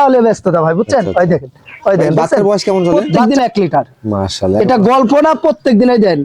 তাহলে ব্যস্ততা ভাই, বুঝছেন? ওই দেখেন, ওই দেখেন বাচ্চার বয়স কেমন চলে? প্রত্যেকদিন 1 লিটার। মাশাআল্লাহ, এটা গল্প না, প্রত্যেকদিনই দেন।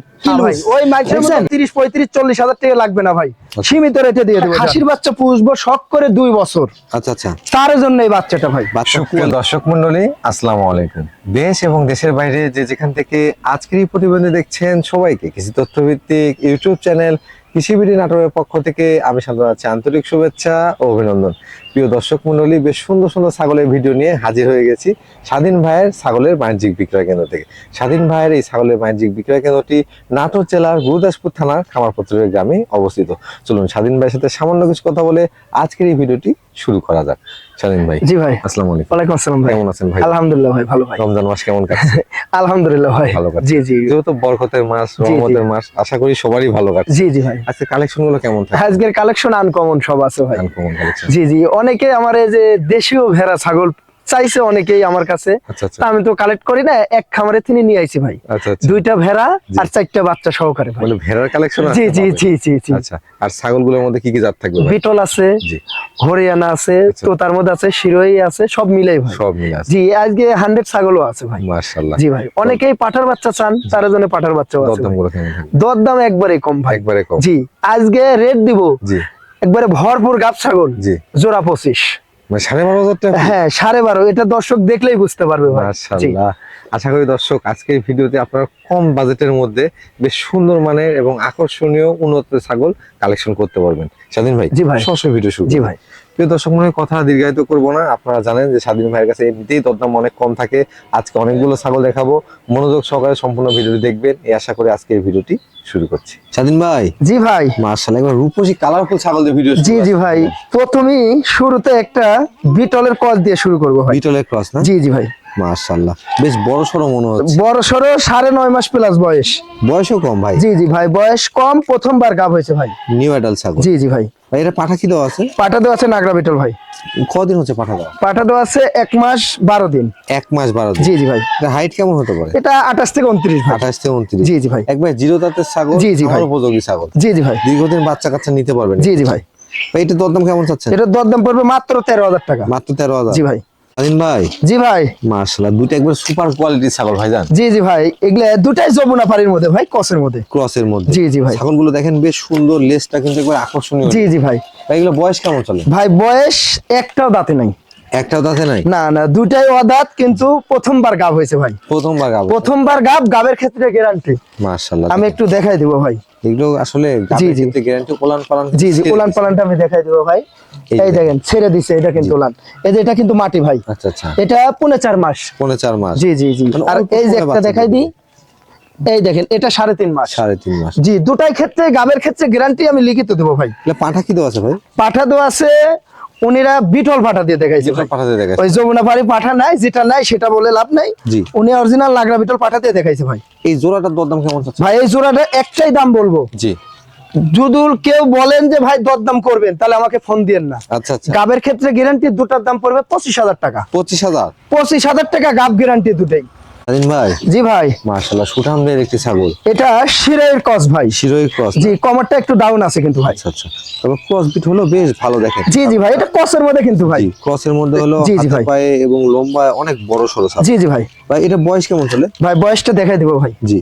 ভাই ওই মাইকের মধ্যে 30 35 40 হাজার টাকা লাগবে না ভাই, সীমিত রেটে দিয়ে দেব। খাসির বাচ্চা পুষবো শখ করে 2 বছর। আচ্ছা আচ্ছা, তার জন্য এই বাচ্চাটা ভাই। সুপ্রিয় দর্শক মন্ডলী, আসসালামু আলাইকুম। দেশ এবং দেশের বাইরে যে যেখান থেকে আজকের এই প্রতিবেদন দেখছেন, সবাইকে কৃষি তথ্যভিত্তিক ইউটিউব চ্যানেল কৃষিবিডি নাটোরের পক্ষ থেকে আমি সাদর আছি আন্তরিক শুভেচ্ছা ও অভিনন্দন। প্রিয় দর্শক মন্ডলী, বেশ সুন্দর সুন্দর ছাগলের ভিডিও নিয়ে হাজির হয়ে গেছি স্বাধীন ভাইয়ের ছাগলের বাণিজ্যিক বিক্রয় কেন্দ্র থেকে। স্বাধীন ভাইয়ের এই ছাগলের বাণিজ্যিক বিক্রয় কেন্দ্রটি নাটোর জেলার গুরুদাসপুর থানার খামারপত্রের গ্রামে অবস্থিত। চলুন স্বাধীন ভাইয়ের সাথে সামান্য কিছু কথা বলে আজকের এই ভিডিওটি শুরু করা যাক। স্বাধীন ভাই। জি ভাই, আসসালামু আলাইকুম। ওয়ালাইকুম আসসালাম ভাই। কেমন আছেন ভাই? আলহামদুলিল্লাহ ভাই, ভালো ভাই। রমজান মাস কেমন কাটছে? আলহামদুলিল্লাহ ভাই, ভালো কাটছে। জি জি, যেহেতু বরকতের মাস, রহমতের মাস, আশা করি সবারই ভালো কাটছে। জি জি ভাই। আজকে কালেকশন গুলো কেমন থাকে? আজকের কালেকশন আনকমন সব আছে ভাই। Uncommon collection. জি জি, অনেকে আমার এই যে দেশীয় ভেড়া ছাগল চাইছে অনেকেই আমার কাছে। আচ্ছা আচ্ছা, তা আমি তো কালেক্ট করি না, এক খামারে তিনি নিয়ে আইছি ভাই। আচ্ছা আচ্ছা, 2টা ভেড়া আর 4টা বাচ্চা সহকারে ভাই। মানে ভেড়ার কালেকশন আছে? জি জি জি জি জি। আচ্ছা, আর ছাগলগুলোর মধ্যে কি কি জাত থাকবে ভাই? বিটল আছে, জি, হরিয়ানা আছে, আচ্ছা। তো তার মধ্যে আছে শিরোই আছে, সব মিলাই ভাই। সব মিলে আছে। জি, আজকে 100 ছাগলও আছে ভাই। মাশাআল্লাহ। জি ভাই, অনেকেই পাঠার বাচ্চা চান, তার জন্য পাঠার বাচ্চাও আছে দরদাম ভাই। গুলো কেমন থাকবে? দরদাম একবারে কম ভাই, একবারে কম। জি। আজকে রেট দিব জি একবারে ভরপুর গাব ছাগল, জি, জোড়া 25। মানে 12,500 টাকা? হ্যাঁ, 12.5। এটা দর্শক দেখলেই বুঝতে পারবে ভাই। জি। মাশাআল্লাহ। আশা করি দর্শক আজকের ভিডিওতে আপনারা কম বাজেটের মধ্যে বেশ সুন্দর মানের এবং আকর্ষণীয় উন্নত ছাগল কালেকশন করতে পারবেন। স্বাধীন ভাই, জি ভাই। সরাসরি ভিডিও শুরু জি করুন। ভাই। প্রিয় দর্শক মনে কথা দীর্ঘায়িত করবো না, আপনারা জানেন যে স্বাধীন ভাইয়ের কাছে এমনিতেই দরদাম অনেক কম থাকে। আজকে অনেকগুলো ছাগল দেখাবো, মনোযোগ সহকারে সম্পূর্ণ ভিডিওটি দেখবেন এই আশা করে আজকের ভিডিওটি শুরু করছি। স্বাধীন ভাই। জি ভাই। মাশাআল্লাহ, একবার রূপসী কালারফুল ছাগলদের ভিডিও। জি জি ভাই, প্রথমেই শুরুতে একটা বিটলের ক্রস দিয়ে শুরু করবো ভাই। বিটলের ক্রস না? জি জি ভাই। মাশাআল্লাহ, বেশ বড় সড়ো মনে হচ্ছে। বড় সড়ো 9.5 মাস প্লাস বয়স। বয়সও কম ভাই? জি জি ভাই, বয়স কম, প্রথমবার গাব হয়েছে ভাই। নিউ অ্যাডাল্ট ছাগল? জি জি ভাই। ভাই এটা পাঠা কি দেওয়া আছে? পাঠা দেওয়া আছে নাগরা বিটল ভাই। কদিন হচ্ছে পাঠা দেওয়া? পাঠা দেওয়া আছে 1 মাস 12 দিন। 1 মাস 12 দিন। জি জি ভাই। এটা হাইট কেমন হতে পারে? এটা 28 থেকে 29 ভাই। 28 থেকে 29। জি জি ভাই। একবার জিরো দাঁতের ছাগল, জি জি ভাই। খামার উপযোগী ছাগল। জি জি ভাই। দীর্ঘদিন বাচ্চা কাচ্চা নিতে পারবেন। জি জি ভাই। ভাই এটা দরদাম কেমন চাচ্ছেন? এটার দরদাম পড়বে মাত্র 13,000 টাকা। মাত্র 13,000? জি ভাই। স্বাধীন ভাই। জি ভাই। মাশাআল্লাহ, দুটো একবার সুপার কোয়ালিটির ছাগল ভাই জান। জি জি ভাই, এগুলা দুটাই যমুনা পাড়ির মধ্যে ভাই, কসের মধ্যে। ক্রসের মধ্যে। জি জি ভাই। ছাগলগুলো দেখেন বেশ সুন্দর, লেজটা কিন্তু একবার আকর্ষণীয়। জি জি ভাই। ভাই এগুলো বয়স কেমন চলে? ভাই বয়স একটাও দাঁতে নাই। একটাও দাঁতে নাই? না না, দুটাই অদাঁত, কিন্তু প্রথমবার গাব হয়েছে ভাই। প্রথমবার গাব? প্রথমবার গাব, গাবের ক্ষেত্রে গ্যারান্টি। মাশাআল্লাহ, আমি একটু দেখাই দিব ভাই। এগুলো আসলে জি, জি। গ্যারান্টি ওলান পালান। জি জি, উলান পালানটা আমি দেখাই দিব ভাই। এই দেখেন ছেড়ে দিছে, এটা কিন্তু উলান। এই যে এটা কিন্তু মাটি ভাই। আচ্ছা আচ্ছা, এটা 4.5 মাস। 4.5 মাস? জি জি জি। মানে আর অল্প এই যে সময়ে একটা বাচ্চা দেখাই দিবে। দিই, এই দেখেন এটা 3.5 মাস। 3.5 মাস? জি, দুটাই ক্ষেত্রে, গাবের ক্ষেত্রে গ্যারান্টি আমি লিখিত দেবো ভাই। এটা পাঠা কি দেওয়া আছে ভাই? পাঠা দেওয়া আছে, উনিরা বিটল পাঠা দিয়ে দেখাইছে যেটা ভাই। পাঠাতে দেখাচ্ছে। ওই যমুনা পাড়ি পাঠা নাই, যেটা নাই সেটা বলে লাভ নাই। জি। উনি অরিজিনাল নাগরা বিটল পাঠা দিয়ে দেখাইছে ভাই। এই জোড়াটার দরদাম কেমন চাচ্ছে? ভাই এই জোড়াটা একটাই দাম বলবো। জি। যদি কেউ বলেন যে ভাই দরদাম করবেন, তাহলে আমাকে ফোন দিয়েন না। আচ্ছা আচ্ছা, গাবের ক্ষেত্রে গ্যারান্টি, দুটার দাম পড়বে 25,000 টাকা। 25,000? 25,000 টাকা গাব গ্যারান্টি দুটাই। স্বাধীন ভাই। জি ভাই। মাশাআল্লাহ, সুঠামদের একটি ছাগল। এটা শিরোয়ের ক্রস ভাই। শিরোই ক্রস? জি, কমারটা একটু ডাউন আছে কিন্তু ভাই। আচ্ছা আচ্ছা, তবে ক্রস বিট হলো বেশ ভালো দেখেন। জি জি ভাই, এটা ক্রসের মধ্যে কিন্তু ভাই। জি, ক্রসের মধ্যে হলো জি, জি হাতে ভাই। পায়ে এবং লম্বা অনেক বড় সরো ছাগল। জি জি ভাই। ভাই এটা বয়স কেমন চলে? ভাই বয়সটা দেখাই দিব ভাই। জি।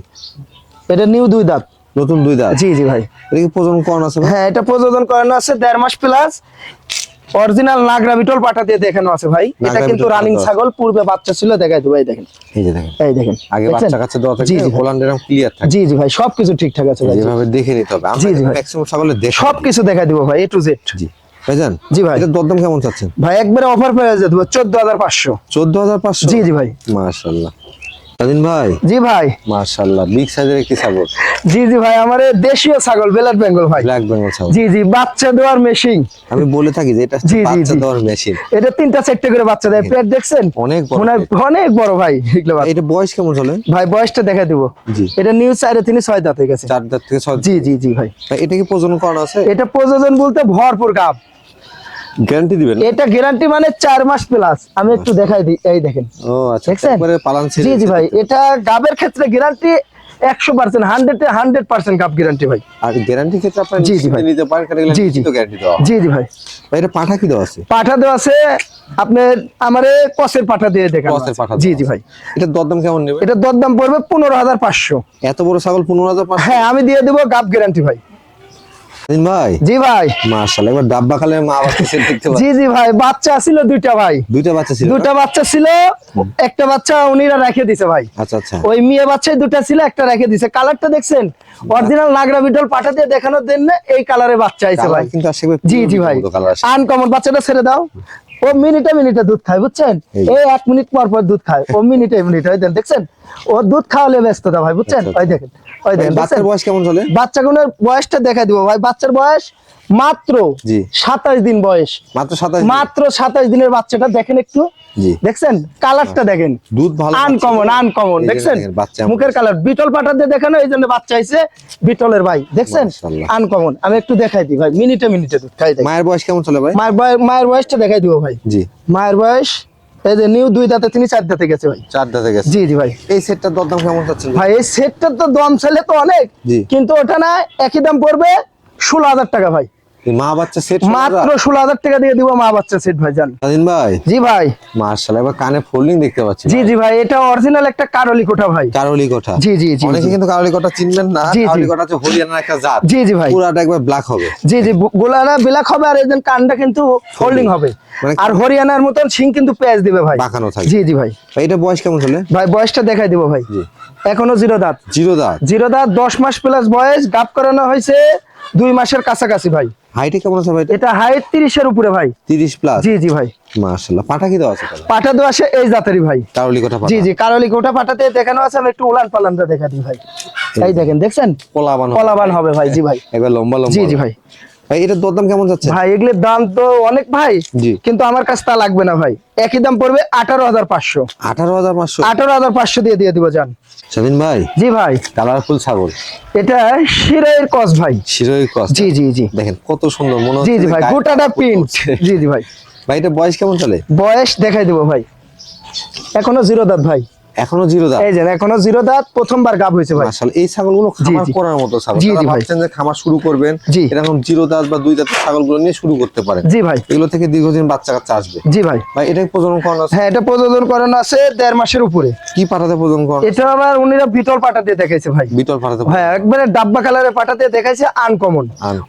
এটা নিউ 2 দাঁত। নতুন 2 দাঁত? জি জি ভাই। এটা কি প্রজনন করানো আছে ভাই? হ্যাঁ, এটা প্রযোজন করানো আছে 1.5 মাস প্লাস। অরিজিনাল নাগরা বিটল পাঠা দিয়ে দেখানো আছে ভাই। এটা নাগরা কিন্তু বিটল রানিং পাঠা ছাগল, পূর্বে বাচ্চা ছিল, দেখাই দিব। এই দেখেন, এই যে দেখেন, এই দেখেন। আগে দেখছেন? বাচ্চা কাচ্চা দেওয়া থাকে, জি, জি ভাই। ওলান এরকম ক্লিয়ার থাকে। জি জি ভাই, সবকিছু ঠিকঠাক আছে ভাই। যেভাবে দেখে নিতে হবে। জি, আমরা জি ভাই। ম্যাক্সিমাম ছাগলের দেখে সবকিছু দেখাই দিব ভাই, A to Z। জি ভাইজান। জি ভাই। এটা দরদাম কেমন চাচ্ছেন? ভাই একবারে অফার পেয়ে যেতে 14,500। 14,500? জি জি ভাই। মাশাআল্লাহ। স্বাধীন ভাই। জি ভাই। মাশাআল্লাহ, বিগ সাইজের একটি ছাগল। জি জি ভাই, আমার দেশীয় ছাগল, ব্ল্যাক বেঙ্গল ভাই। ব্ল্যাক বেঙ্গল ছাগল? জি জি, বাচ্চা দেওয়ার মেশিন। আমি বলে থাকি যে এটা জি, জি, বাচ্চা জি। দেওয়ার মেশিন। এটা 3টা 4টে করে বাচ্চা দেয়। পেট দেখছেন? অনেক বড় পেট। অনেক বড় ভাই এগুলো বাচ্চা। এটা বয়স কেমন চলে? ভাই বয়সটা দেখা দিব। জি। এটা নিউ 4.5 দাঁত হয়ে গেছে। 4 দাঁত থেকে 6? জি জি জি ভাই। ভাই এটা কি প্রজনন করানো আছে? এটা প্রযোজন বলতে ভরপুর গাব। গ্যারান্টি দিবেন? এটা গ্যারান্টি মানে 4 মাস প্লাস। আমি একটু দেখাই দিই, এই দেখেন। ও আচ্ছা, দেখছেন? একবারে পালান ছেড়ে? জি জি ভাই, এটা গাবের ক্ষেত্রে গ্যারান্টি 100% 100% গাব গ্যারান্টি ভাই। আর গ্যারান্টি ক্ষেত্রে আপনারা জি, জি ভাই। নিতে পারেন, কারণ এগুলো জি, জি। লিখিত গ্যারান্টি দেওয়া। জি জি ভাই। ভাই এটা পাঠা কি দেওয়া আছে? পাঠা দেওয়া আছে আপনার আমারে কসের পাঠা দিয়ে দেখানো কসের আছে। পাঠা জি দেওয়া জি আছে। ভাই। এটা দরদাম কেমন নেবে? এটা দরদাম পড়বে 15,500। এত বড় ছাগল 15,500? হ্যাঁ আমি দিয়ে দেবো গাব গ্যারান্টি ভাই। ভাই জি ভাই। মাশাআল্লাহ, এবার ডাব্বা খালে মা বাচ্চা সেট দেখতে পাচ্ছি। জি জি ভাই, বাচ্চা ছিল দুইটা ভাই। দুইটা বাচ্চা ছিল? দুইটা বাচ্চা ছিল, একটা বাচ্চা উনিরা রেখে দিছে ভাই। আচ্ছা আচ্ছা। ওই মেয়ে বাচ্চাই দুটা ছিল, একটা রেখে দিছে। কালারটা দেখছেন অরিজিনাল নাগরা বিটল পাঠা দিয়ে দেখানোর জন্য এই কালারে বাচ্চা আইছে ভাই। কিন্তু আসলে জি জি ভাই, আনকমন। বাচ্চাটা ছেড়ে দাও, ও মিনিটে মিনিটে দুধ খায় বুঝছেন, এই 1 মিনিট পর পর দুধ খায়, ও মিনিটে মিনিটে। ওই দেখছেন ও দুধ খাওয়ালে ব্যস্ততা ভাই বুঝছেন। ওই দেখেন, ওই দেখেন বাচ্চার বয়স কেমন চলে? বাচ্চাগুলোর বয়সটা দেখা দিব ভাই। বাচ্চার বয়স মাত্র 27 দিন বয়স। মাত্র 27? মাত্র 27 দিনের বাচ্চাটা দেখেন একটু। জি। দেখছেন কালারটা দেখেন, দুধ ভালো, আনকমন আনকমন। দেখছেন মুখের কালার বিটল পাটা দিয়ে দেখানো, এই জন্য বাচ্চা আইছে বিটলের ভাই। দেখছেন আনকমন। আমি একটু দেখাই দিই ভাই, মিনিটে মিনিটে দুধ খাই দেয়। মায়ের বয়স কেমন চলে ভাই? মায়ের বয়সটা দেখাই দিব ভাই। জি। মায়ের বয়স এই যে নিউ 2 দাঁতে, তিনি 4 দাঁতে গেছে ভাই। 4 দাঁতে গেছে? জি জি ভাই। এই সেটটার দরদাম কেমন যাচ্ছে ভাই এই সেটটার তো দাম চাইলে তো অনেক, কিন্তু ওটা না একই দাম পড়বে 16,000 টাকা ভাই। মা বাচ্চা সেট মাত্র 16,000 টাকা দিয়ে দিব মা বাচ্চা সেট ভাই। জান স্বাধীন ভাই? জি ভাই। মাশাআল্লাহ, এবার কানে ফোল্ডিং দেখতে পাচ্ছি। জি জি ভাই, এটা অরিজিনাল একটা কারলি কোঠা ভাই। কারলি কোঠা? জি জি জি। অনেকে কিন্তু কারলি কোঠা চিনবেন না। কারলি কোঠা হচ্ছে হরিয়ানার একটা জাত। জি জি ভাই। পুরাটা একবার ব্ল্যাক হবে। জি জি, গোলাটা ব্ল্যাক হবে, আর এই যে কানটা কিন্তু ফোল্ডিং হবে। আর হরিয়ানার মতন শিং কিন্তু পেঁয়াজ দিবে ভাই, বাঁকানো থাকে। জি জি ভাই। এটা বয়স কেমন চলে ভাই? বয়সটা দেখাই দিব ভাই। জি। এখনো জিরো দাঁত। জিরো দাঁত? জিরো দাঁত, 10 মাস প্লাস বয়স। গাব করানো হয়েছে 2 মাসের কাছাকাছি ভাই। হাইটে কেমন আছে ভাই? এটা হাইট 30 এর উপরে ভাই। 30 প্লাস? জি জি ভাই। মাশাআল্লাহ। পাঠা কি দেওয়া আছে? পাঠা দেওয়া আছে এই জাতেরই ভাই, কারলি কোঠা পাঠা? জি জি, কারলি কোঠা পাঠাতে দেখানো আছে। আমি একটু উলান পালানটা দেখা দিই ভাই। এই দেখেন, দেখছেন কলাবান হবে ভাই। জি ভাই, একবার লম্বা লম্বা। জি জি ভাই। ভাই এটার দরদাম কেমন যাচ্ছে? ভাই এগুলোর দাম তো অনেক ভাই, কিন্তু আমার কাছে তা লাগবে না ভাই। একই দাম পড়বে 18,500। 18,500? 18,500 দিয়ে দিব জান। স্বাধীন ভাই? জি ভাই। কালারফুল ছাগল। এটা শিরোয়ের কস ভাই। শিরোয়ের কস? জি জি জি। দেখেন কত সুন্দর মনে হচ্ছে। জি জি ভাই, গোটাটা প্রিন্ট। জি জি ভাই। ভাই এটা বয়স কেমন চলে? বয়স দেখাই দেব ভাই। এখনো জিরো দাঁত ভাই। এখনো জিরো দাঁত? এই যে এখনো জিরো দাঁত, প্রথমবার গাব হয়েছে ভাই। মাশাআল্লাহ, এই ছাগলগুলো খামার করার মতো ছাগল। জি জি যারা ভাই। ভাবছেন যে খামার শুরু করবেন, এরকম জিরো দাঁত বা 2 দাঁতের ছাগলগুলো নিয়ে শুরু করতে পারেন। জি ভাই। এগুলো থেকে দীর্ঘদিন বাচ্চা কাচ্চা আসবে। জি ভাই। ভাই এটা প্রজনন করানো আছে? হ্যাঁ, এটা প্রজনন করানো আছে 1.5 মাসের উপরে। কি পাঠাতে প্রজনন করানো? এটা আবার উনিরা বিটল পাটা দিয়ে দেখাইছে ভাই। বিটল পাঠাতে? হ্যাঁ, একবারে ডাব্বা কালারের পাটা দিয়ে দেখাইছে, আনকমন।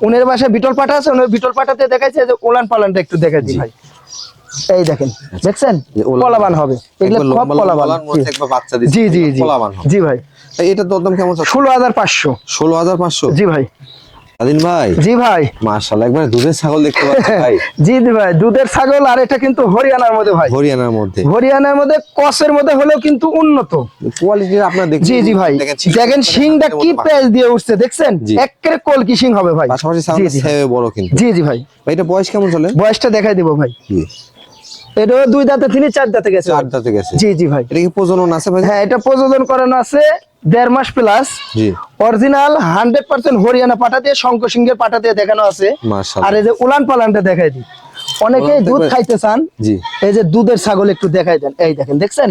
উনের বাসায় বিটল পাটা আছে, উনি বিটল পাটা দিয়ে দেখাইছে। যে উলান পালানটা একটু দেখাই দিই ভাই। এই দেখেন, দেখছেন কলাবান হবে। এগুলো সব কলাবান। একবার বাচ্চা দিচ্ছে। জি জি জি। কলাবান হবে। জি ভাই। এটার দরদাম কেমন আছে? 16,500। 16,500? জি ভাই। স্বাধীন ভাই? জি ভাই। মাশাআল্লাহ, একবার দুধের ছাগল দেখতে পাচ্ছি ভাই। জি জি ভাই, দুধের ছাগল। আর এটা কিন্তু হরিয়ানার মধ্যে ভাই। হরিয়ানার মধ্যে? হরিয়ানার মধ্যে কসের মধ্যে হলেও কিন্তু উন্নত কোয়ালিটি আপনারা দেখেন। জি জি ভাই, দেখেন শিংটা কি পেঁয়াজ দিয়ে উঠছে, দেখছেন একেবারে কলকি শিং হবে ভাই। পাশাপাশি সাউন্ড সেও বড় কিন্তু। জি জি ভাই। এটা বয়স কেমন চলে? বয়সটা দেখাই দিব ভাই। জি। এটা 2 দাঁতে, তিনি 4 দাঁতে গেছে। 4 দাঁতে গেছে? জি জি ভাই। এটা কি প্রজনন আছে ভাই? হ্যাঁ, এটা প্রজনন করানো আছে 1.5 মাস প্লাস। জি। অরিজিনাল 100% হরিয়ানা পাটা দিয়ে, শঙ্খ সিংহের পাটা দিয়ে দেখানো আছে। মাশাআল্লাহ। আর এই যে উলান পালানটা দেখাই দিই। অনেকেই দুধ খাইতে চান। জি। এই যে দুধের ছাগল একটু দেখাই দেন। এই দেখেন, দেখছেন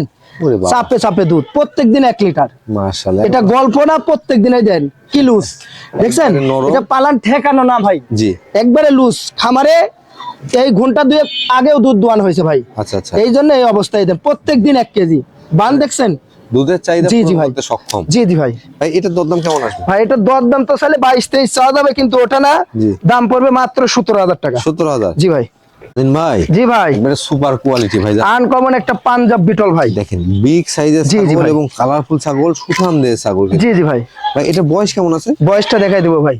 চাপে চাপে দুধ, প্রত্যেকদিন 1 লিটার। মাশাআল্লাহ, এটা গল্প না, প্রত্যেকদিনই দেন। কি লুজ দেখছেন, এটা পালান ঠেকানো না ভাই। জি। একবারে লুজ। খামারে এই ঘন্টা 2 আগেও দুধ দোয়ান হয়েছে ভাই। আচ্ছা আচ্ছা। এই জন্য এই অবস্থায় দেন, প্রত্যেকদিন 1 কেজি বান। দেখছেন দুধের চাহিদা পূরণ করতে সক্ষম। জি জি ভাই। ভাই এটার দরদাম কেমন আসবে? ভাই এটার দরদাম তো চাইলে 22-23 চাওয়া যাবে, কিন্তু ওটা না, দাম পড়বে মাত্র 17,000 টাকা। 17,000? জি ভাই। ভাই? জি ভাই। মানে সুপার কোয়ালিটি ভাই, আনকমন একটা পাঞ্জাব বিটল ভাই। দেখেন বিগ সাইজের ছাগল এবং কালারফুল ছাগল, সুঠাম দেহের ছাগল। জি জি ভাই। ভাই এটা বয়স কেমন আছে? বয়সটা দেখাই দেবো ভাই।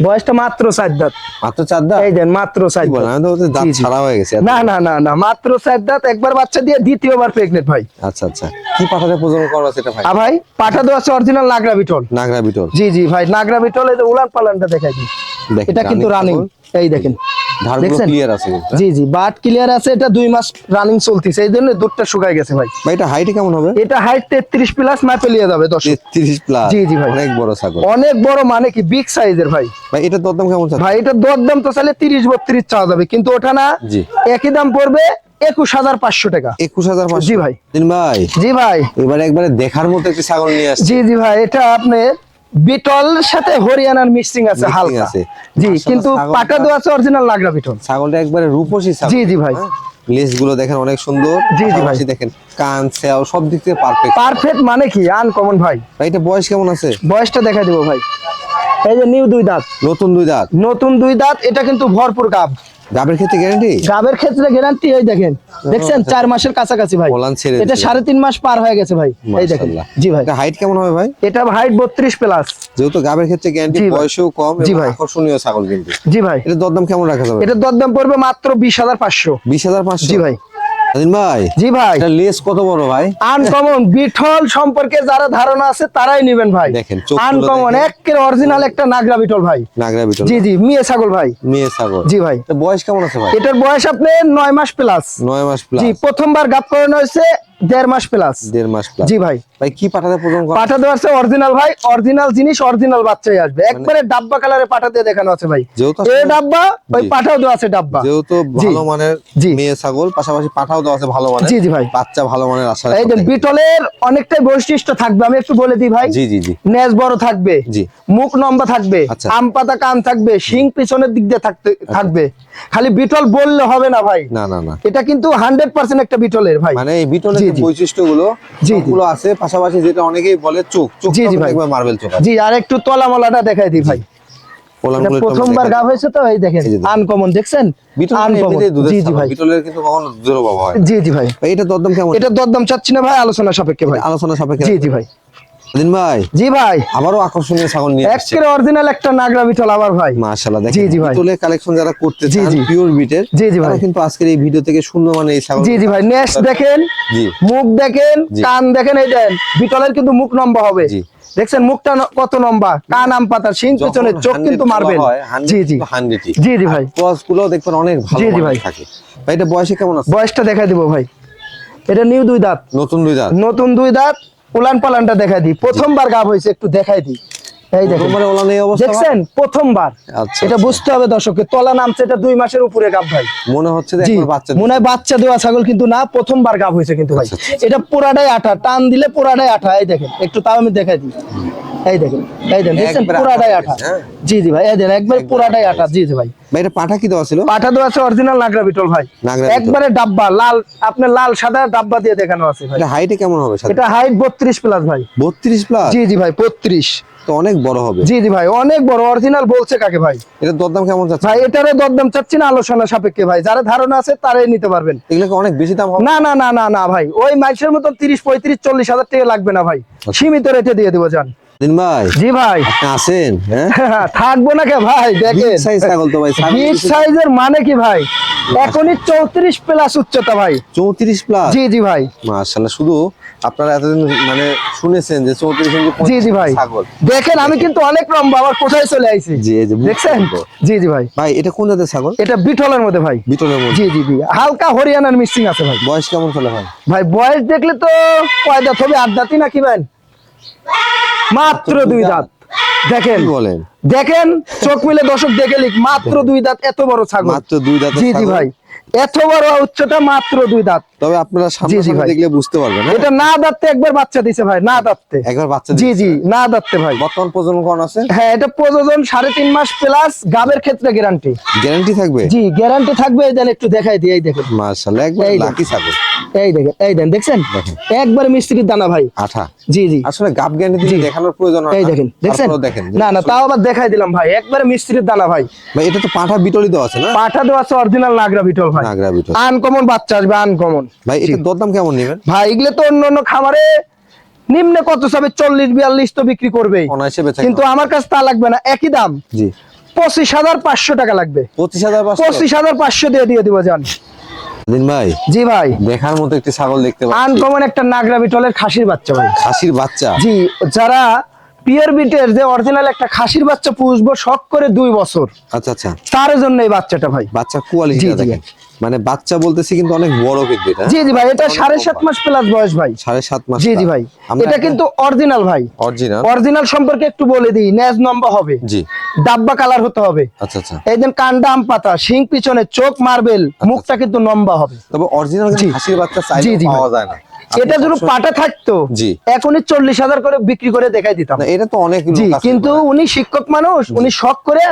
বয়সটা মাত্র 4 দাঁত। মাত্র 4 দাঁত? এই দেন, মাত্র 4 দাঁত। আমি তো বলতে দাঁত ছাড়া হয়ে গেছে। না না না না, মাত্র 4 দাঁত। একবার বাচ্চা দিয়ে দ্বিতীয়বার প্রেগনেন্ট ভাই। আচ্ছা আচ্ছা। কি পাঠাতে প্রজনন করা আছে এটা ভাই? ভাই পাঠা দেওয়া আছে অরিজিনাল নাগরা বিটল। নাগরা বিটল? জি জি ভাই, নাগরা বিটল। এই যে উলান পালানটা দেখাই দিই। এটা কিন্তু রানিং। এই দেখেন, ধারগুলো ক্লিয়ার আছে কিন্তু। জি জি, বাট ক্লিয়ার আছে। এটা 2 মাস রানিং চলতেছে, এই জন্য দুধটা শুকায় গেছে ভাই। ভাই এটা হাইট কেমন হবে? এটা হাইট 33 প্লাস, মাপে লিয়ে যাবে 33 প্লাস? জি জি ভাই। অনেক বড় ছাগল। অনেক বড়, মানে কি বিগ সাইজের ভাই। ভাই এটার দরদাম কেমন আছে? ভাই এটার দরদাম তো চাইলে 30-32 চাওয়া যাবে, কিন্তু ওটা না, একই দাম পড়বে 21,500 টাকা। 21,500। জি ভাই। দিন ভাই, জি ভাই। এবারে একবারে দেখার মতো একটি ছাগল নিয়ে আসছে। জি জি ভাই, এটা আপনার বিটল সাথে হরিয়ানার মিক্সিং আছে Mixing হালকা। আছে। জি, মাশাআল্লাহ, কিন্তু ছাগলটা- পাটা দেওয়া আছে অরিজিনাল নাগরা বিটল। ছাগলটা একবারে রূপসী ছাগল। জি জি ভাই। লেজ গুলো দেখেন অনেক সুন্দর। জি জি ভাই। পাশাপাশি দেখেন কান সেও সব দিক থেকে পারফেক্ট। পারফেক্ট মানে কি আনকমন ভাই। ভাই এটা বয়স কেমন আছে? বয়সটা দেখা দিব ভাই। এই যে নিউ 2 দাঁত, নতুন 2 দাঁত। নতুন 2 দাঁত, এটা কিন্তু ভরপুর গাব। গাবের ক্ষেত্রে গ্যারান্টি? গাবের ক্ষেত্রে গ্যারান্টি। এই দেখেন, দেখছেন 4 মাসের কাছাকাছি ভাই। ওলান ছেড়ে এটা দিছে। 3.5 মাস পার হয়ে গেছে ভাই। এই দেখেন। মাশাআল্লাহ। জি ভাই। এটা হাইট কেমন হবে ভাই? এটা হাইট 32 প্লাস। যেহেতু গাবের ক্ষেত্রে গ্যারান্টি, জি ভাই। বয়সও কম জি এবং ভাই। আকর্ষণীয় ছাগল কিন্তু। জি ভাই। এটা দরদাম কেমন রাখা যাবে? এটা দরদাম পড়বে মাত্র 20,500। 20,500। জি ভাই। দিন ভাই, জি ভাই। এটা লেজ কত বড় ভাই? আনকমন বিটল সম্পর্কে যারা ধারণা আছে তারাই নেবেন ভাই। দেখেন, চোখগুলো আনকমন দেখেন। একের অরিজিনাল একটা নাগরা বিটল ভাই। নাগরা বিটল। জি জি, মেয়ে ছাগল ভাই। মেয়ে ছাগল। জি ভাই। এটা বয়স কেমন আছে ভাই? এটার বয়স আপনি 9 মাস প্লাস। 9 মাস প্লাস। জি, প্রথমবার গাব করানো হয়েছে 1.5 মাস প্লাস। 1.5 মাস প্লাস। জি ভাই। ভাই কি পাঠাতে প্রজনন করা? পাঠা দেওয়া আছে অরিজিনাল ভাই, অরিজিনাল জিনিস অরিজিনাল বাচ্চাই আসবে। একবারে ডাব্বা কালারে পাঠা দিয়ে দেখানো আছে ভাই। যেহেতু এই ডাব্বা, ওই জি। পাঠাও দেওয়া আছে ডাব্বা। যেহেতু জি। ভালো মানের জি। মেয়ে ছাগল, পাশাপাশি পাঠাও দেওয়া আছে ভালো মানের। জি জি ভাই। বাচ্চা ভালো মানের আশা এই যে বিটলের অনেকটাই বৈশিষ্ট্য থাকবে, আমি একটু বলে দিই ভাই। জি জি জি। নেজ বড় থাকবে, জি। মুখ লম্বা থাকবে, আচ্ছা। আম পাতা কান থাকবে, শিং পিছনের দিক দিয়ে থাকবে। খালি বিটল বললে হবে না ভাই। না না না, এটা কিন্তু 100% একটা বিটলের ভাই। মানে এই বিটলের জি, যে জি। বৈশিষ্ট্যগুলো জি, জি। সবগুলো আছে, পাশাপাশি যেটা অনেকেই বলে চোখ জি, জি ভাই। একবার মার্বেল চোখ আছে। জি, আর একটু তলা মলাটা দেখাই দিই ভাই। পোলানগুলো এটা একটু আমরা প্রথমবার দেখাই গাব দিই। হয়েছে তো, এই দেখেন এই যে দেখেন। আনকমন, দেখছেন বিটল মানে আনকমন। এমনিতেই দুধের জি জি ছাগল। ভাই। বিটলের কিন্তু কখনো দুধের অভাব হয় না। জি জি ভাই। ভাই এটা দরদাম কেমন? এটা দরদাম চাচ্ছি না ভাই, আলোচনা সাপেক্ষে ভাই। আলোচনা সাপেক্ষে। জি জি ভাই। দিন ভাই, জি ভাই। আবারও আকর্ষণীয় ছাগল নিয়ে আসছে। একের অরিজিনাল একটা নাগরা বিটল আবার ভাই। মাশাআল্লাহ, জি, দেখেন জি ভাই। বিটলের কালেকশন যারা করতে জি, চান জি। পিওর বিটের, জি, জি ভাই। তারা কিন্তু আজকের এই ভিডিও থেকে সুন্দর মানে এই ছাগল। জি জি ভাই। নেক্সট দেখেন, জি। মুখ দেখেন, জি। কান দেখেন, এই দেন বিটলের কিন্তু মুখ লম্বা হবে। জি। দেখছেন মুখটা কত লম্বা, কান আম পাতা, শিং পিছনে, চোখ কিন্তু মারবেন। জি জি। 100 জি জি ভাই। ক্রস গুলো দেখবেন অনেক ভালো জি, জি মানের ভাই। থাকে। ভাই এটা বয়সে কেমন আছে? বয়সটা দেখা দিব ভাই। এটা নিউ 2 দাঁত, নতুন 2 দাঁত। নতুন 2 দাঁত। উলান পালানটা দেখা দিই, প্রথমবার গাব হয়েছে, একটু দেখাই দিই। এই দেখেন, প্রথমবারে ওলান এই অবস্থা। দেখছেন প্রথমবার। আচ্ছা, এটা আচ্ছা। বুঝতে হবে দর্শককে, তলা নামছে, এটা 2 মাসের উপরে গাব ভাই। মনে হচ্ছে যে জি, একবার বাচ্চা মনে হয় বাচ্চা দেওয়া ছাগল, কিন্তু না, প্রথমবার গাব হয়েছে কিন্তু ভাই। আচ্ছা, আচ্ছা। এটা পুরাটাই আঠা, টান দিলে পুরাটাই আঠা। এই দেখেন, একটু তাও আমি দেখাই দিই। এই দেখেন, এই দেখেন, দেখছেন একবারে পুরাটাই আঠা আঠা। হয়েছে, হ্যাঁ। জি জি ভাই, এই দেখেন একবার পুরাটাই আঠা। জি জি ভাই। ভাই এটা পাঠা কি দেওয়া ছিল? পাঠা দেওয়া আছে অরিজিনাল নাগরা বিটল ভাই। নাগরা বিটল। একবারে ডাব্বা লাল, আপনার লাল সাদা ডাব্বা দিয়ে দেখানো আছে ভাই। এটা হাইটে কেমন হবে সাথে? এটা হাইট 32 প্লাস ভাই। 32 প্লাস। জি জি ভাই, 32। তো অনেক বড় হবে। জি জি ভাই, অনেক বড়। অরিজিনাল বলছে কাকে ভাই? এটা দরদাম কেমন যাচ্ছে? ভাই এটারে দরদাম চাচ্ছি না, আলোচনা সাপেক্ষে ভাই। যারা ধারণা আছে তারাই নিতে পারবেন। এগুলো কি অনেক বেশি দাম হবে? না না না না না ভাই, ওই মাইসের মতো 30, 35, 40 হাজার টাকা লাগবে না ভাই। সীমিত রেটে দিয়ে দেবো যান। দিন ভাই, জি ভাই। আপনি আসেন, হ্যাঁ? থাকবো না কে ভাই? দেখেন বিগ সাইজ ছাগল তো ভাই। বিগ সাইজের মানে কি ভাই? এখনই 34 প্লাস উচ্চতা ভাই। 34 প্লাস। জি জি ভাই। মাশাআল্লাহ, শুধু আপনারা এতদিন মানে শুনেছেন যে 34 ইঞ্চি জি জি ভাই। ছাগল। দেখেন আমি কিন্তু অনেক লম্বা, আবার কোথায় চলে আইছি। জি, এই যে বুঝতে দেখছেন? তো। জি জি ভাই। ভাই এটা কোন জাতের ছাগল? এটা বিটলের মধ্যে ভাই। বিটলের মধ্যে। জি জি জি, হালকা হরিয়ানার মিক্সিং আছে ভাই। বয়স কেমন চলে ভাই? ভাই বয়স দেখলে তো কয় দাঁত হবে? 8 দাঁতই নাকি ভাই? মাত্র 2 দাঁত। দেখেন, কি বলেন? দেখেন চোখ মিলে দর্শক দেখে লিখ, মাত্র 2 দাঁত, এত বড় ছাগল। মাত্র 2 দাঁতের জি জি ছাগল। ভাই, এত বড় উচ্চতা, মাত্র 2 দাঁত। তবে আপনারা জি, জি সামনে ভাই। দেখলে বুঝতে পারবেন, হ্যাঁ? এটা না দাঁততে একবার বাচ্চা দিছে ভাই, না দাঁততে। একবার বাচ্চা জি দিচ্ছে। জি, না দাঁততে ভাই। বর্তমান প্রজনন কোন আছে? হ্যাঁ, এটা প্রযোজন 3.5 মাস প্লাস, গাবের ক্ষেত্রে গ্যারান্টি। গ্যারান্টি থাকবে? জি, গ্যারান্টি থাকবে। এই দেন একটু দেখাই দিই, এই দেখেন, মাশাআল্লাহ, একবার এই দেখ। লাকি ছাগল। এই দেখেন, এই দেন, দেখছেন একবার মিস্ত্রির দানা ভাই। আঠা। জি জি, আসলে গাব গ্যারান্টি দিয়ে দেখানোর প্রয়োজন হয় না। এই দেখেন, দেখছেন? তারপরেও দেখেন। না না, তাও আবার দেখাই দিলাম ভাই, একবারে মিস্ত্রির দানা ভাই। ভাই এটা তো পাঠা বিটলি দেওয়া আছে না? পাঠা দেওয়া আছে অরিজিনাল নাগরা বিটল ভাই। নাগরা বিটল। আনকমন বাচ্চা আসবে, আনকমন। ভাই এটা দরদাম কেমন নেবেন? ভাই এগুলো তো অন্য অন্য খামারে নিম্নে কত চাবে? 40-42 তো বিক্রি করবেই, অনায়াসে বেচা কিন্তু আমার কাছে তা লাগবে না, একই দাম। জি। 25,500 টাকা লাগবে। 25,500। 25,500 দিয়ে দিব জান। দিন ভাই, জি ভাই, দেখার মতো একটি ছাগল দেখতে পাচ্ছি। আনকমন একটা নাগরা বিটলের খাসির বাচ্চা ভাই। খাসির বাচ্চা। জি, যারা পিওর বিটের যে অরিজিনাল একটা খাসির বাচ্চা পুষবো শখ করে 2 বছর, আচ্ছা আচ্ছা। তার জন্য এই বাচ্চাটা ভাই। বাচ্চা জি কোয়ালিটি জি, দেখেন। মানে বাচ্চা বলতেছি কিন্তু অনেক বড় কিন্তু এটা। জি জি ভাই, এটা 7.5 মাস প্লাস বয়স ভাই। 7.5 মাস। জি জি ভাই, এটা কিন্তু অরিজিনাল ভাই। অরিজিনাল সম্পর্কে একটু বলে দিই, নেজ লম্বা হবে, জি, ডাব্বা কালার হতে হবে। আচ্ছা আচ্ছা। এই যে কান্ডা আম পাতা, শিং পিছনে, চোখ মার্বেল, মুখটা কিন্তু লম্বা হবে। তবে অরিজিনাল খাসির বাচ্চা জি চাইলে জি পাওয়া যায় না। এটা যদি পাটা থাকতো জি এখনই 40,000 করে বিক্রি করে দেখাই দিতাম। এটা তো অনেক জি, কিন্তু উনি শিক্ষক মানুষ, উনি শখ করে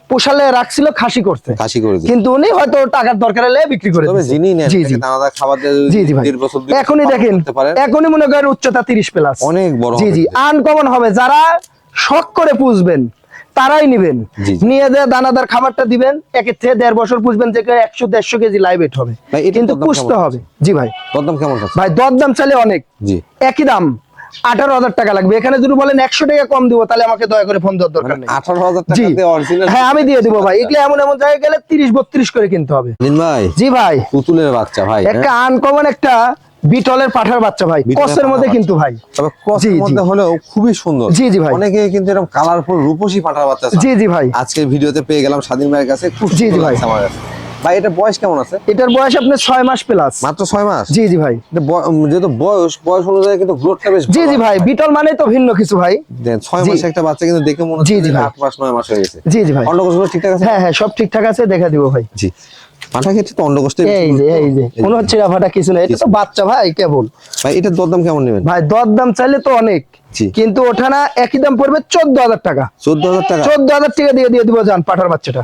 পোষালে রাখছিল খাসি করতে, খাসি করে কিন্তু উনি হয়তো টাকার দরকার হলে বিক্রি করে তবে যিনি নেন দানাদার খাবার দিয়ে জি জি ভাই, এখনই দেখেন, এখনই মনে করেন উচ্চতা 30 প্লাস, অনেক বড়। জি জি, আনকমন হবে। যারা শখ করে পুষবেন তারাই নিবেন, নিয়ে যে দানাদার খাবারটা দিবেন, একে থেকে 1.5 বছর পুষবেন, যে 100-150 কেজি লাইভ ওয়েট হবে, কিন্তু পুষতে হবে। জি ভাই, দরদাম কেমন ভাই? দরদাম চাইলে অনেক, জি একই দাম 18,000 টাকা লাগবে। এখানে যদি বলেন 100 টাকা কম দিব, তাহলে আমাকে দয়া করে ফোন দেওয়ার দরকার নেই। 18,000 টাকা দিয়ে অরিজিনাল? হ্যাঁ আমি দিয়ে দিব ভাই। এগুলো এমন এমন জায়গায় গেলে 30-32 করে কিনতে হবে। ভাই জি ভাই, পুতুলের বাচ্চা ভাই, একটা আনকমন একটা বিটলের পাঠার বাচ্চা ভাই, ক্রসের মধ্যে কিন্তু ভাই, তবে ক্রসের মধ্যে হলেও খুবই সুন্দর। জি জি ভাই, অনেকে কিন্তু এরকম কালারফুল রূপসী পাঠার বাচ্চা। জি জি ভাই, আজকের ভিডিওতে পেয়ে গেলাম স্বাধীন ভাইয়ের কাছে। জি জি ভাই, আমার কাছে ভাই এটা বয়স কেমন আছে? এটার বয়স আপনার 6 মাস প্লাস, মাত্র 6 মাস। জি জি ভাই, যেহেতু বয়স অনুযায়ী কিন্তু গ্রোথটা বেশ। জি জি ভাই, বিটল মানে তো ভিন্ন কিছু ভাই। 6 মাসে একটা বাচ্চা কিন্তু দেখে মনে হচ্ছে 8 মাস 9 মাস হয়ে গেছে। জি জি ভাই, অন্ডকোষগুলো ঠিকঠাক আছে? হ্যাঁ হ্যাঁ, সব ঠিকঠাক আছে, দেখা দিব ভাই। জি, পাঠা ক্ষেত্রে তো অন্ডকোষটা এই যে কোনো ছিঁড়া ফাটা কিছু না, এটা তো বাচ্চা ভাই কেবল। ভাই এটার দরদাম কেমন নেবেন? ভাই দরদাম চাইলে তো অনেক, কিন্তু ওঠা না, একই দাম পড়বে 14,000 টাকা। 14,000 টাকা? 14,000 টাকা দিয়ে দিব জান পাঠার বাচ্চাটা।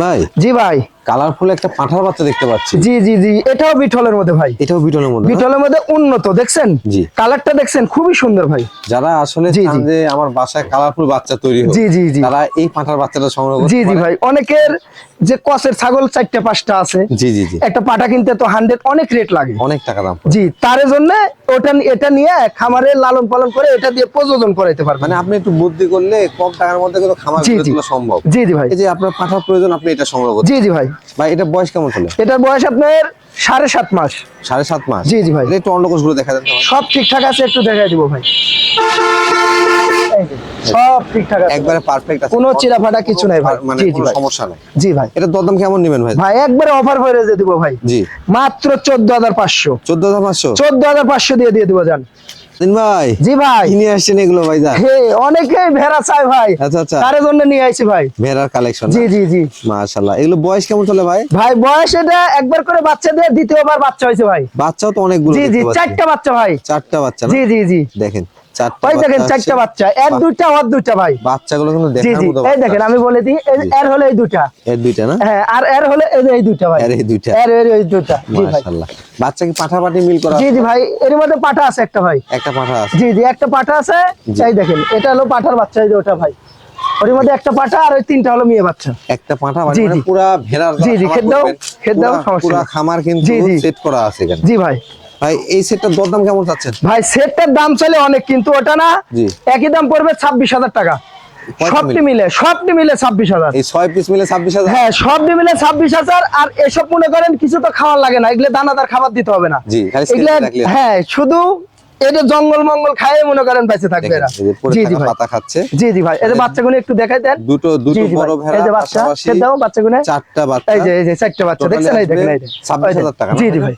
ভাই জি ভাই, কালারফুল একটা পাঠার বাচ্চা দেখতে পাচ্ছি। জি জি জি, এটাও বিটলের মধ্যে ভাই। এটাও বিটলের মধ্যে? বিটলের মধ্যে উন্নত, দেখছেন জি, কালারটা দেখছেন, খুবই সুন্দর ভাই। যারা আসলে চান যে আমার বাসায় কালারফুল বাচ্চা তৈরি হোক, জি জি জি, তারা এই পাঠার বাচ্চাটা সংগ্রহ করতে পারে। জি জি ভাই, অনেকের যে কসের ছাগল 4-5টা আছে, জি জি জি, একটা পাঠা কিনতে তো 100 অনেক রেট লাগে, অনেক টাকা দাম। জি, তার জন্য এটা নিয়ে খামারে লালন পালন করে এটা দিয়ে প্রযোজন করাইতে পারবেন। মানে আপনি একটু বুদ্ধি করলে কম টাকার মধ্যে কিন্তু খামার গড়ে সম্ভব। জি জি ভাই, এই যে আপনার পাঠার প্রয়োজন, আপনি এটা সংগ্রহ করতে। জি জি ভাই। ভাই এটা বয়স কেমন চলে? এটার বয়স আপনার 7.5 মাস। 7.5 মাস? জি জি ভাই, একটু অন্ডকোষগুলো দেখা দেন। সব ঠিকঠাক আছে, একটু দেখাই দিব ভাই। সব ঠিকঠাক আছে, একবারে পারফেক্ট আছে, কোনো চিরা ফাটা কিছু নাই ভাই, মানে কোনো সমস্যা নাই। জি ভাই, এটা দরদাম কেমন নেবেন ভাই? ভাই একবারে অফার হয়ে যে দিব ভাই। জি, মাত্র 14,500। 14,500? 14,500 দিয়ে দিব জান। ভাই জি ভাই, কি নিয়ে আসছেন এগুলো ভাই? অনেকেই ভেড়া চাই ভাই, আচ্ছা আচ্ছা, তার জন্য নিয়ে আইছি ভাই ভেড়ার কালেকশন। জি জি জি, মাশাআল্লাহ। এগুলো বয়স কেমন চলে ভাই? ভাই বয়স এটা একবার করে বাচ্চা দিয়ে দ্বিতীয়বার বাচ্চা হয়েছে ভাই। বাচ্চাও তো অনেকগুলো। জি জি, 4টা বাচ্চা ভাই। 4টা বাচ্চা? জি জি জি, দেখেন ওই দেখেন 4টা বাচ্চা, এর দুইটা ওর দুইটা ভাই। বাচ্চাগুলো কিন্তু দেখার মতো। এই দেখেন, আমি বলে দিই, এর হলে এই দুইটা, এর দুইটা না? হ্যাঁ, আর এর হলে এই দুইটা ভাই, এর এই দুইটা, এর এই দুইটা। জি ভাই, মাশাআল্লাহ। বাচ্চা কি পাঠাপাঠি মিল করা? জি জি ভাই, এর মধ্যে পাঠা আছে একটা ভাই। একটা পাঠা আছে? জি জি, একটা পাঠা আছে। এই দেখেন, এটা হলো পাঠার বাচ্চা, এই যে ওটা ভাই, ওর মধ্যে একটা পাঠা আর ওই 3টা হলো মেয়ে বাচ্চা। একটা পাঠা মানে পুরো ভেড়ার। জি জি, খেত দাও সমস্যা, পুরো খামার কিন্তু সেট করা আছে এখানে। জি ভাই। ভাই এই সেটটার দরদাম কেমন চাচ্ছেন? ভাই সেটটার দাম চলে অনেক, কিন্তু ওটা না, একই দাম পড়বে 26,000 টাকা। সবটি মিলে 26,000। এই 6 পিস মিলে 26,000? হ্যাঁ, সবটি মিলে 26,000। আর এসব মনে করেন কিছু তো খাওয়ার লাগে না, এগুলো দানাদার খাবার দিতে হবে না। জি, এগুলো হ্যাঁ, শুধু এটা জঙ্গল মঙ্গল খায় মনে করেন বেঁচে থাকবে এরা। জি জি ভাই, পাতা খাচ্ছে। জি জি ভাই, এই যে বাচ্চাগুলো একটু দেখাই দেন। দুটো বড় ভেড়া, এই যে বাচ্চা, দাও বাচ্চাগুলো। 4টা বাচ্চা। এই যে 4টা বাচ্চা দেখছেন, এই দেখেন, এই 26,000 টাকা। জি জি ভাই।